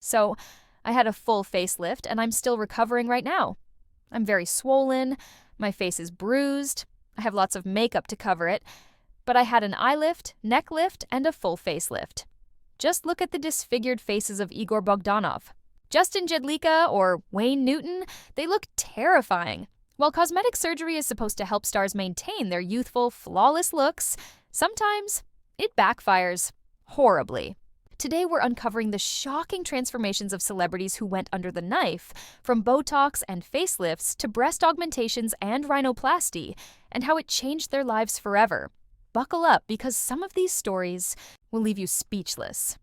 So, I had a full facelift and I'm still recovering right now. I'm very swollen, my face is bruised, I have lots of makeup to cover it, but I had an eye lift, neck lift, and a full facelift. Just look at the disfigured faces of Igor Bogdanov. Justin Jedlicka or Wayne Newton, they look terrifying. While cosmetic surgery is supposed to help stars maintain their youthful, flawless looks, sometimes it backfires horribly. Today, we're uncovering the shocking transformations of celebrities who went under the knife, from Botox and facelifts to breast augmentations and rhinoplasty, and how it changed their lives forever. Buckle up, because some of these stories will leave you speechless.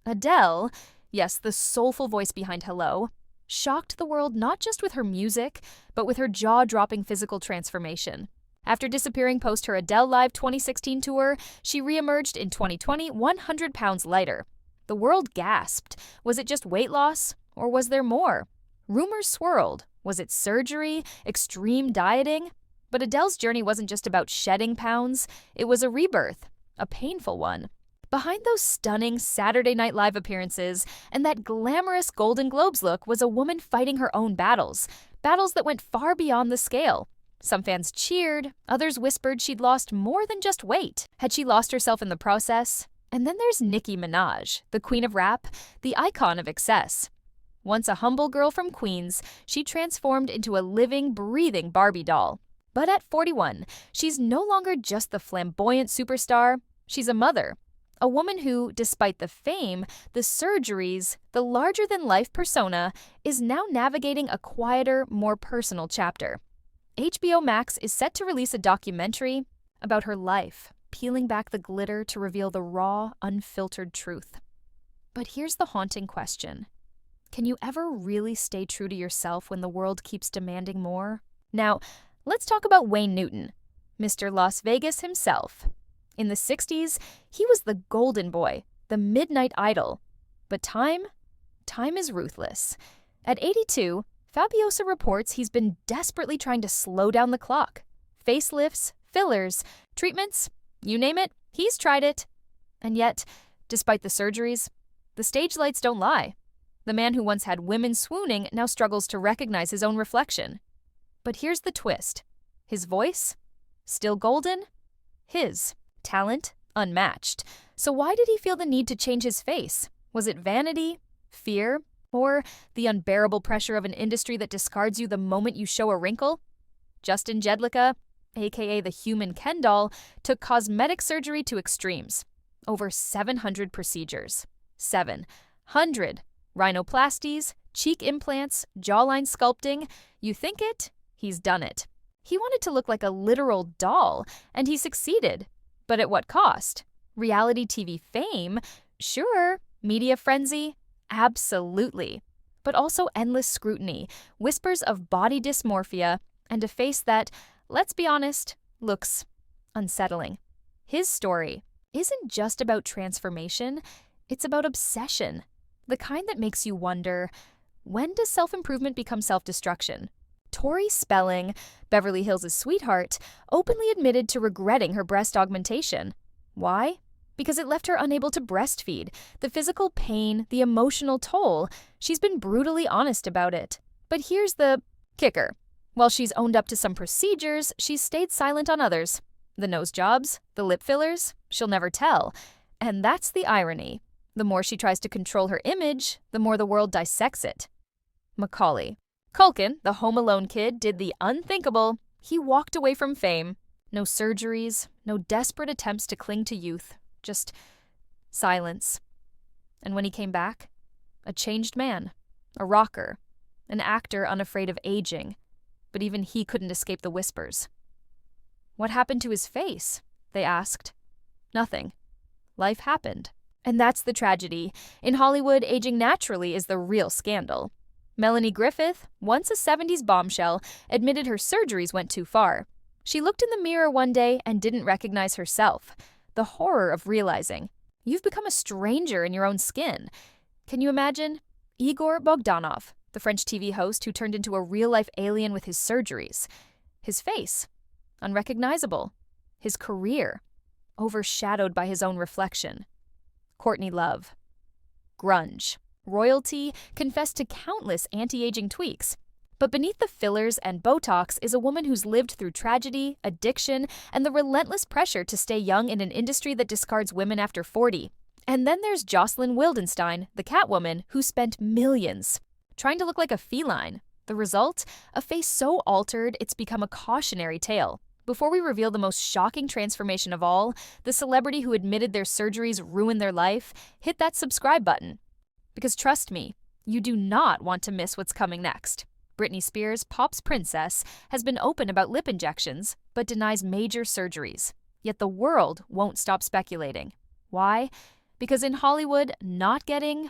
Adele, yes, the soulful voice behind Hello, shocked the world not just with her music, but with her jaw-dropping physical transformation. After disappearing post her Adele Live 2016 tour, she re-emerged in 2020 100 pounds lighter. The world gasped. Was it just weight loss, or was there more? Rumors swirled. Was it surgery, extreme dieting? But Adele's journey wasn't just about shedding pounds, it was a rebirth, a painful one. Behind those stunning Saturday Night Live appearances and that glamorous Golden Globes look was a woman fighting her own battles that went far beyond the scale. Some fans cheered, others whispered she'd lost more than just weight. Had she lost herself in the process? And then there's Nicki Minaj, the queen of rap, the icon of excess. Once a humble girl from Queens, she transformed into a living, breathing Barbie doll. But at 41, she's no longer just the flamboyant superstar, she's a mother. A woman who, despite the fame, the surgeries, the larger-than-life persona, is now navigating a quieter, more personal chapter. HBO Max is set to release a documentary about her life, peeling back the glitter to reveal the raw, unfiltered truth. But here's the haunting question. Can you ever really stay true to yourself when the world keeps demanding more? Now, let's talk about Wayne Newton, Mr. Las Vegas himself. In the 60s, he was the golden boy, the midnight idol. But time is ruthless. At 82, Fabiosa reports he's been desperately trying to slow down the clock. Facelifts, fillers, treatments, you name it, he's tried it. And yet, despite the surgeries, the stage lights don't lie. The man who once had women swooning now struggles to recognize his own reflection. But here's the twist. His voice? Still golden? His. Talent? Unmatched. So why did he feel the need to change his face? Was it vanity? Fear? Or the unbearable pressure of an industry that discards you the moment you show a wrinkle? Justin Jedlicka, aka the human Ken doll, took cosmetic surgery to extremes. Over 700 procedures. 700 rhinoplasties, cheek implants, jawline sculpting. You think it? He's done it. He wanted to look like a literal doll, and he succeeded. But at what cost? Reality TV fame? Sure. Media frenzy? Absolutely. But also endless scrutiny, whispers of body dysmorphia, and a face that, let's be honest, looks unsettling. His story isn't just about transformation, it's about obsession. The kind that makes you wonder, when does self-improvement become self-destruction? Tori Spelling, Beverly Hills' sweetheart, openly admitted to regretting her breast augmentation. Why? Because it left her unable to breastfeed. The physical pain, the emotional toll. She's been brutally honest about it. But here's the kicker. While she's owned up to some procedures, she's stayed silent on others. The nose jobs, the lip fillers, she'll never tell. And that's the irony. The more she tries to control her image, the more the world dissects it. Macaulay Culkin, the Home Alone kid, did the unthinkable. He walked away from fame. No surgeries, no desperate attempts to cling to youth, just silence. And when he came back, a changed man, a rocker, an actor unafraid of aging. But even he couldn't escape the whispers. What happened to his face? They asked. Nothing. Life happened. And that's the tragedy. In Hollywood, aging naturally is the real scandal. Melanie Griffith, once a 70s bombshell, admitted her surgeries went too far. She looked in the mirror one day and didn't recognize herself. The horror of realizing you've become a stranger in your own skin. Can you imagine? Igor Bogdanov, the French TV host who turned into a real-life alien with his surgeries. His face, unrecognizable. His career, overshadowed by his own reflection. Courtney Love. Grunge. Royalty confessed to countless anti-aging tweaks. But beneath the fillers and Botox is a woman who's lived through tragedy, addiction, and the relentless pressure to stay young in an industry that discards women after 40. And then there's Jocelyn Wildenstein, the Catwoman, who spent millions trying to look like a feline. The result? A face so altered it's become a cautionary tale. Before we reveal the most shocking transformation of all, the celebrity who admitted their surgeries ruined their life, hit that subscribe button. Because trust me, you do not want to miss what's coming next. Britney Spears, Pop's princess, has been open about lip injections, but denies major surgeries. Yet the world won't stop speculating. Why? Because in Hollywood, not getting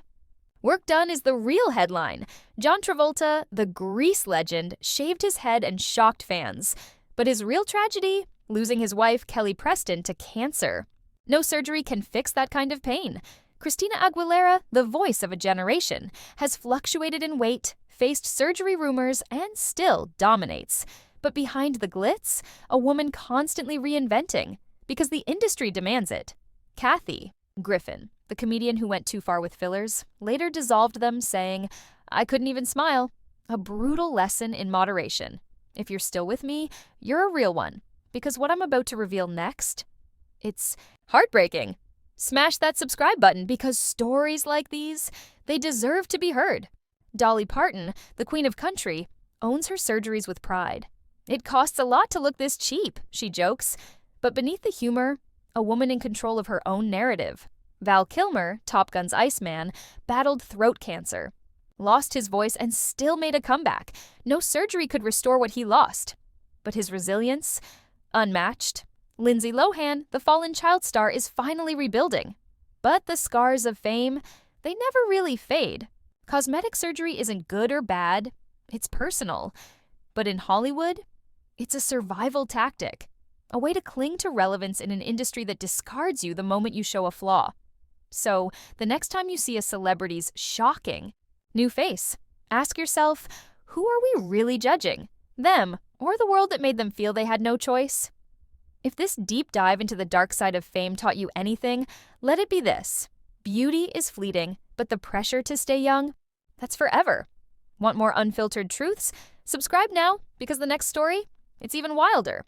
work done is the real headline. John Travolta, the Grease legend, shaved his head and shocked fans. But his real tragedy? Losing his wife, Kelly Preston, to cancer. No surgery can fix that kind of pain. Christina Aguilera, the voice of a generation, has fluctuated in weight, faced surgery rumors, and still dominates. But behind the glitz, a woman constantly reinventing, because the industry demands it. Kathy Griffin, the comedian who went too far with fillers, later dissolved them, saying, "I couldn't even smile." A brutal lesson in moderation. If you're still with me, you're a real one, because what I'm about to reveal next, it's heartbreaking. Smash that subscribe button because stories like these, they deserve to be heard. Dolly Parton, the queen of country, owns her surgeries with pride. "It costs a lot to look this cheap," she jokes. But beneath the humor, a woman in control of her own narrative. Val Kilmer, Top Gun's Iceman, battled throat cancer, lost his voice, and still made a comeback. No surgery could restore what he lost. But his resilience? Unmatched. Lindsay Lohan, the fallen child star, is finally rebuilding. But the scars of fame, they never really fade. Cosmetic surgery isn't good or bad, it's personal. But in Hollywood, it's a survival tactic, a way to cling to relevance in an industry that discards you the moment you show a flaw. So, the next time you see a celebrity's shocking new face, ask yourself, who are we really judging? Them, or the world that made them feel they had no choice? If this deep dive into the dark side of fame taught you anything, let it be this. Beauty is fleeting, but the pressure to stay young, that's forever. Want more unfiltered truths? Subscribe now, because the next story, it's even wilder.